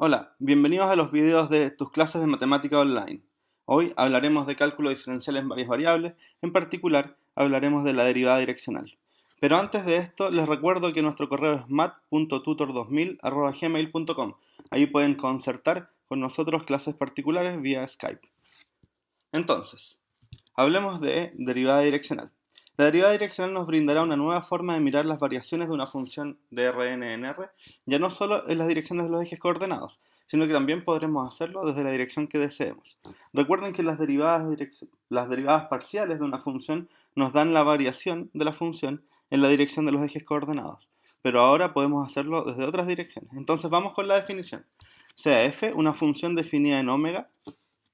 Hola, bienvenidos a los videos de tus clases de matemática online. Hoy hablaremos de cálculo diferencial en varias variables, en particular hablaremos de la derivada direccional. Pero antes de esto, les recuerdo que nuestro correo es mat.tutor2000@gmail.com. Ahí pueden concertar con nosotros clases particulares vía Skype. Entonces, hablemos de derivada direccional. La derivada direccional nos brindará una nueva forma de mirar las variaciones de una función de Rn en R, ya no solo en las direcciones de los ejes coordenados, sino que también podremos hacerlo desde la dirección que deseemos. Recuerden que las derivadas parciales de una función nos dan la variación de la función en la dirección de los ejes coordenados, pero ahora podemos hacerlo desde otras direcciones. Entonces vamos con la definición. Sea f una función definida en omega,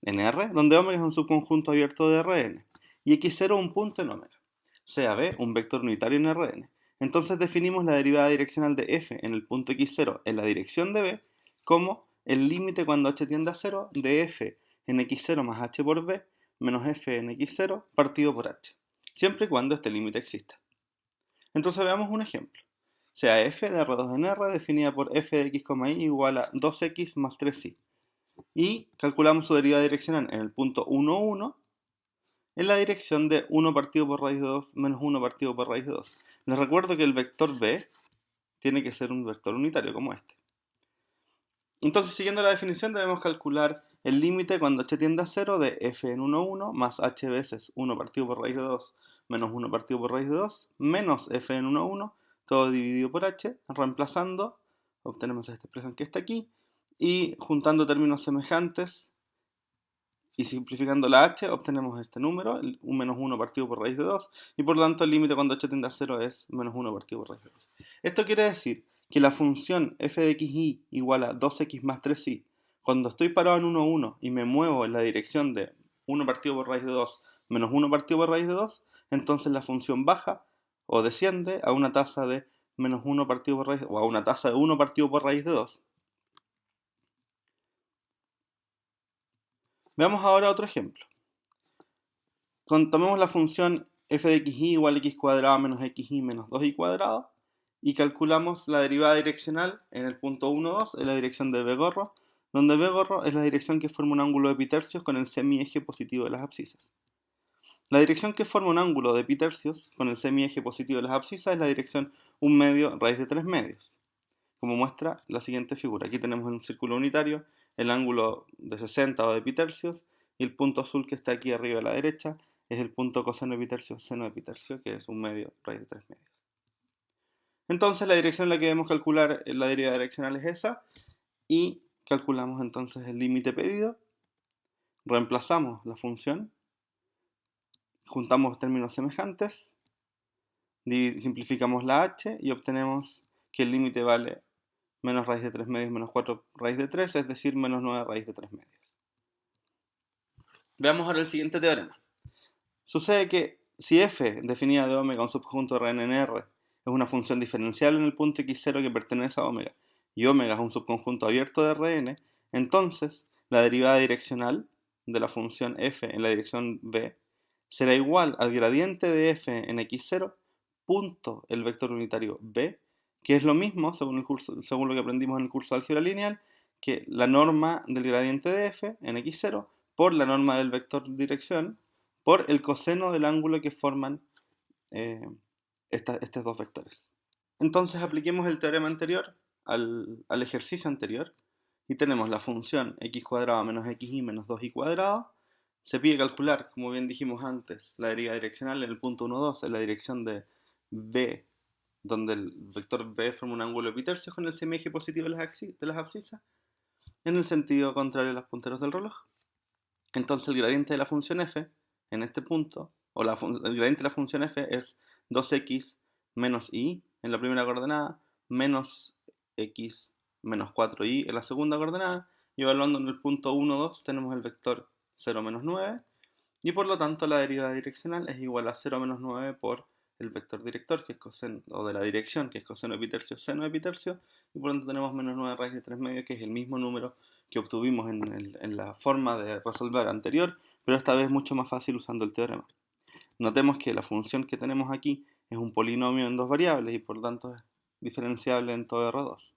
en R, donde omega es un subconjunto abierto de Rn, y x0 un punto en omega. Sea b un vector unitario en Rn. Entonces definimos la derivada direccional de f en el punto x0 en la dirección de b como el límite cuando h tiende a 0 de f en x0 más h por b menos f en x0 partido por h, siempre y cuando este límite exista. Entonces veamos un ejemplo. Sea f de R2 en R definida por f de x, y igual a 2x más 3y. Y calculamos su derivada direccional en el punto 1, 1, en la dirección de 1 partido por raíz de 2 menos 1 partido por raíz de 2. Les recuerdo que el vector b tiene que ser un vector unitario como este. Entonces, siguiendo la definición, debemos calcular el límite cuando h tiende a 0 de f en 1, 1 más h veces 1 partido por raíz de 2 menos 1 partido por raíz de 2 menos f en 1, 1, todo dividido por h, reemplazando, obtenemos esta expresión que está aquí, y juntando términos semejantes y simplificando la h, obtenemos este número, un menos 1 partido por raíz de 2, y por lo tanto el límite cuando h tiende a 0 es menos 1 partido por raíz de 2. Esto quiere decir que la función f de xy igual a 2x más 3y, cuando estoy parado en 1, 1 y me muevo en la dirección de 1 partido por raíz de 2 menos 1 partido por raíz de 2, entonces la función baja o desciende a una tasa de menos 1 partido por raíz, o a una tasa de 1 partido por raíz de 2. Veamos ahora otro ejemplo. Tomemos la función f de xy igual a x cuadrado menos xy menos 2y cuadrado y calculamos la derivada direccional en el punto 1, 2, en la dirección de b gorro, donde b gorro es la dirección que forma un ángulo de pi-tercios con el semieje positivo de las abscisas. La dirección que forma un ángulo de pi-tercios con el semieje positivo de las abscisas es la dirección 1 medio raíz de 3 medios, como muestra la siguiente figura. Aquí tenemos en un círculo unitario el ángulo de 60 o de pi-tercios, y el punto azul que está aquí arriba a la derecha es el punto coseno de pi-tercio, seno de pi-tercio, que es 1 medio raíz de 3 medios. Entonces la dirección en la que debemos calcular la derivada direccional es esa, y calculamos entonces el límite pedido, reemplazamos la función, juntamos términos semejantes, simplificamos la h y obtenemos que el límite vale menos raíz de 3 medios menos 4 raíz de 3, es decir, menos 9 raíz de 3 medios. Veamos ahora el siguiente teorema. Sucede que si f definida de omega un subconjunto de Rn en R es una función diferencial en el punto x0 que pertenece a omega, y omega es un subconjunto abierto de Rn, entonces la derivada direccional de la función f en la dirección b será igual al gradiente de f en x0 punto el vector unitario b, que es lo mismo, según lo que aprendimos en el curso de álgebra lineal, que la norma del gradiente de f en x0 por la norma del vector dirección por el coseno del ángulo que forman estos dos vectores. Entonces apliquemos el teorema anterior al ejercicio anterior y tenemos la función x cuadrado menos xy menos 2y cuadrado. Se pide calcular, como bien dijimos antes, la derivada direccional en el punto 1, 2 en la dirección de b, donde el vector b forma un ángulo de pi-tercios con el semieje positivo de las abscisas, en el sentido contrario a los punteros del reloj. Entonces el gradiente de la función f en este punto, o el gradiente de la función f es 2x menos y en la primera coordenada, menos x menos 4y en la segunda coordenada, y evaluando en el punto 1, 2 tenemos el vector 0 menos 9, y por lo tanto la derivada direccional es igual a 0 menos 9 por el vector director, que es coseno, o de la dirección, que es coseno de pi-tercio, seno de pi-tercio, y por lo tanto tenemos menos 9 raíz de 3 medios, que es el mismo número que obtuvimos en la forma de resolver anterior, pero esta vez mucho más fácil usando el teorema. Notemos que la función que tenemos aquí es un polinomio en dos variables y por lo tanto es diferenciable en todo R2.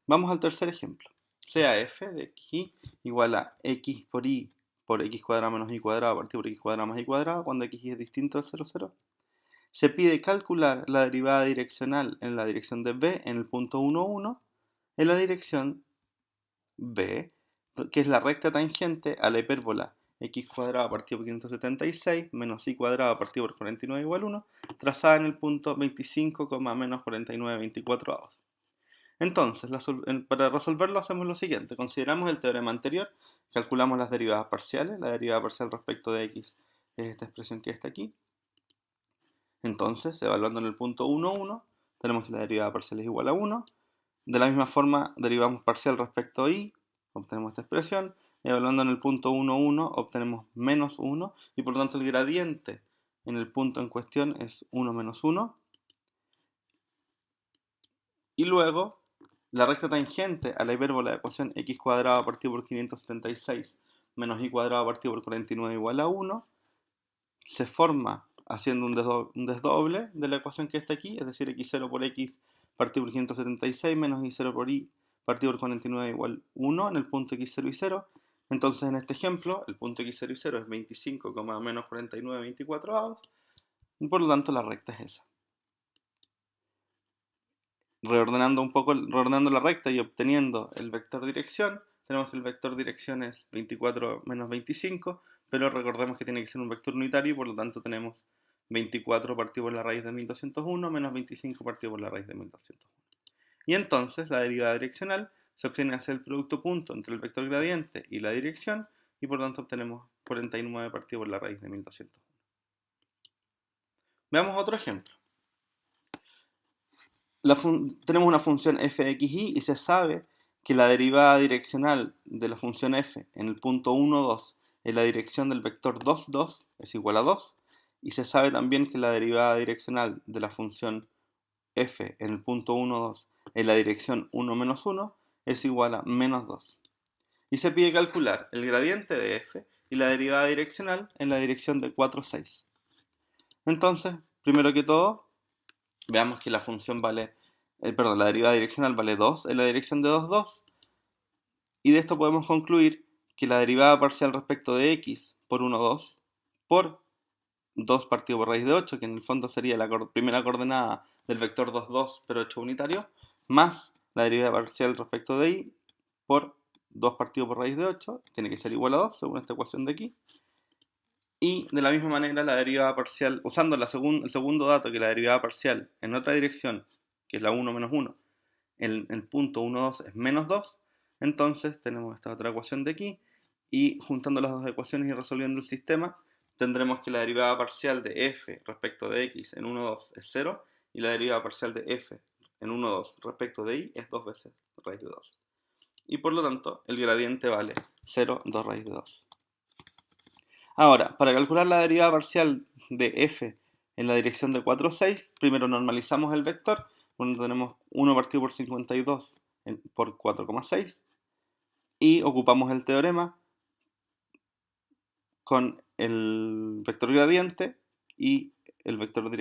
Vamos al tercer ejemplo. sea f de xy igual a x por y por x cuadrado menos y cuadrado partido por x cuadrado más y cuadrado cuando xy es distinto de 0, 0. Se pide calcular la derivada direccional en la dirección de b en el punto 1, 1, en la dirección b, que es la recta tangente a la hipérbola x cuadrado partido por 576 menos y cuadrado partido por 49 igual 1, trazada en el punto 25, menos 49,24. Entonces, para resolverlo hacemos lo siguiente. Consideramos el teorema anterior, calculamos las derivadas parciales. La derivada parcial respecto de x es esta expresión que está aquí. Entonces, evaluando en el punto 1, 1, tenemos que la derivada parcial es igual a 1. De la misma forma, derivamos parcial respecto a y, obtenemos esta expresión. Evaluando en el punto 1, 1, obtenemos menos 1, y por lo tanto el gradiente en el punto en cuestión es 1 menos 1. Y luego, la recta tangente a la hipérbola de ecuación x cuadrado partido por 576 menos y cuadrado partido por 49 igual a 1 se forma haciendo un desdoble de la ecuación que está aquí, es decir, x0 por x partido por 576 menos y0 por y partido por 49 igual 1 en el punto x0 y 0. Entonces, en este ejemplo, el punto x0 y 0 es 25, menos 49,24, y por lo tanto la recta es esa. Reordenando la recta y obteniendo el vector dirección, tenemos que el vector dirección es 24 menos 25, pero recordemos que tiene que ser un vector unitario y por lo tanto tenemos 24 partido por la raíz de 1201 menos 25 partido por la raíz de 1201. Y entonces la derivada direccional se obtiene hacia el producto punto entre el vector gradiente y la dirección, y por lo tanto obtenemos 49 partido por la raíz de 1201. Veamos otro ejemplo. Tenemos una función f de xy y se sabe que la derivada direccional de la función f en el punto 1, 2 en la dirección del vector 2, 2 es igual a 2, y se sabe también que la derivada direccional de la función f en el punto 1, 2 en la dirección 1, menos 1 es igual a menos 2. Y se pide calcular el gradiente de f y la derivada direccional en la dirección de 4, 6. Entonces, primero que todo, veamos que la función la derivada direccional vale 2 en la dirección de 2, 2. Y de esto podemos concluir que la derivada parcial respecto de x por 1, 2 por 2 partido por raíz de 8, que en el fondo sería la primera coordenada del vector 2, 2, pero hecho unitario, más la derivada parcial respecto de y por 2 partido por raíz de 8, tiene que ser igual a 2 según esta ecuación de aquí. Y de la misma manera la derivada parcial, usando el segundo dato, que la derivada parcial en otra dirección, que es la 1 menos 1, el punto 1, 2 es menos 2, entonces tenemos esta otra ecuación de aquí, y juntando las dos ecuaciones y resolviendo el sistema, tendremos que la derivada parcial de f respecto de x en 1, 2 es 0, y la derivada parcial de f en 1, 2 respecto de y es 2 veces raíz de 2. Y por lo tanto, el gradiente vale 0, 2 raíz de 2. Ahora, para calcular la derivada parcial de f en la dirección de 4, 6, primero normalizamos el vector, donde tenemos 1 partido por 52 por 4,6, y ocupamos el teorema con el vector gradiente y el vector de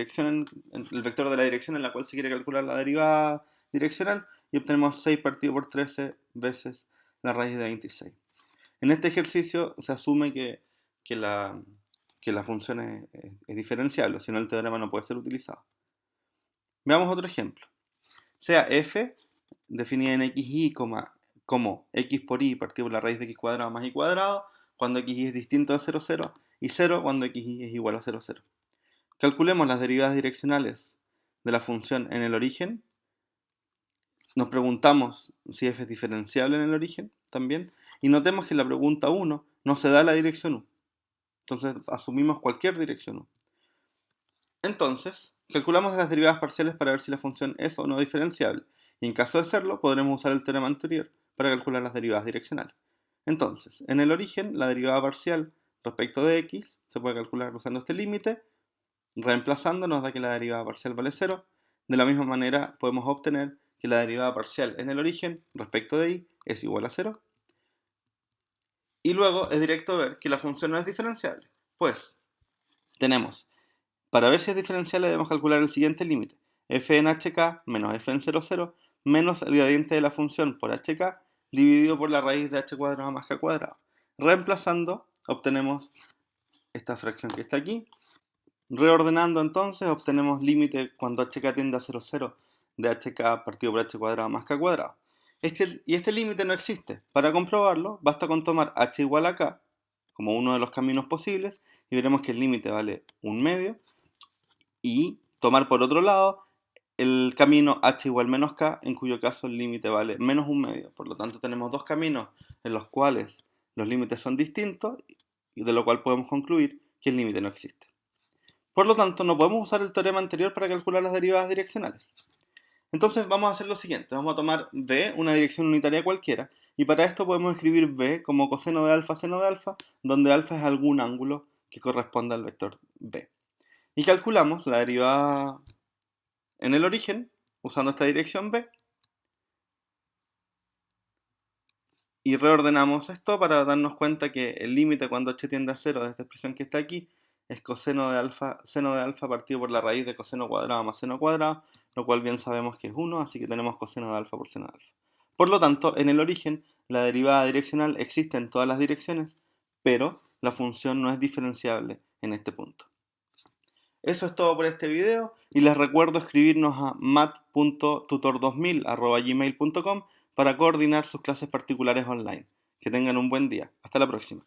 la dirección en la cual se quiere calcular la derivada direccional, y obtenemos 6 partido por 13 veces la raíz de 26. En este ejercicio se asume que la función es diferenciable, si no el teorema no puede ser utilizado. Veamos otro ejemplo. Sea f definida en xy como x por y partido por la raíz de x cuadrado más y cuadrado cuando xy es distinto de 0, 0, y 0 cuando xy es igual a 0, 0. Calculemos las derivadas direccionales de la función en el origen. Nos preguntamos si f es diferenciable en el origen también, y notemos que en la pregunta 1 no se da la dirección u. Entonces asumimos cualquier dirección u. Entonces, calculamos las derivadas parciales para ver si la función es o no diferenciable, y en caso de serlo, podremos usar el teorema anterior para calcular las derivadas direccionales. Entonces, en el origen, la derivada parcial respecto de x se puede calcular usando este límite, reemplazando nos da que la derivada parcial vale 0. De la misma manera, podemos obtener que la derivada parcial en el origen respecto de y es igual a 0. Y luego es directo ver que la función no es diferenciable. Pues, tenemos, para ver si es diferenciable debemos calcular el siguiente límite: f en hk menos f en 0, 0 menos el gradiente de la función por hk dividido por la raíz de h cuadrado más k cuadrado. Reemplazando, obtenemos esta fracción que está aquí. Reordenando entonces, obtenemos límite cuando hk tiende a 0, 0 de hk partido por h cuadrado más k cuadrado. Este límite no existe. Para comprobarlo, basta con tomar h igual a k como uno de los caminos posibles y veremos que el límite vale 1/2 y tomar por otro lado el camino h igual menos k, en cuyo caso el límite vale menos 1/2. Por lo tanto tenemos dos caminos en los cuales los límites son distintos y de lo cual podemos concluir que el límite no existe. Por lo tanto, no podemos usar el teorema anterior para calcular las derivadas direccionales. Entonces vamos a hacer lo siguiente, vamos a tomar b, una dirección unitaria cualquiera, y para esto podemos escribir b como coseno de alfa seno de alfa, donde alfa es algún ángulo que corresponda al vector b. Y calculamos la derivada en el origen, usando esta dirección b, y reordenamos esto para darnos cuenta que el límite cuando h tiende a 0 de esta expresión que está aquí es coseno de alfa, seno de alfa partido por la raíz de coseno cuadrado más seno cuadrado, lo cual bien sabemos que es 1, así que tenemos coseno de alfa por seno de alfa. Por lo tanto, en el origen, la derivada direccional existe en todas las direcciones, pero la función no es diferenciable en este punto. Eso es todo por este video y les recuerdo escribirnos a mat.tutor2000@gmail.com para coordinar sus clases particulares online. Que tengan un buen día. Hasta la próxima.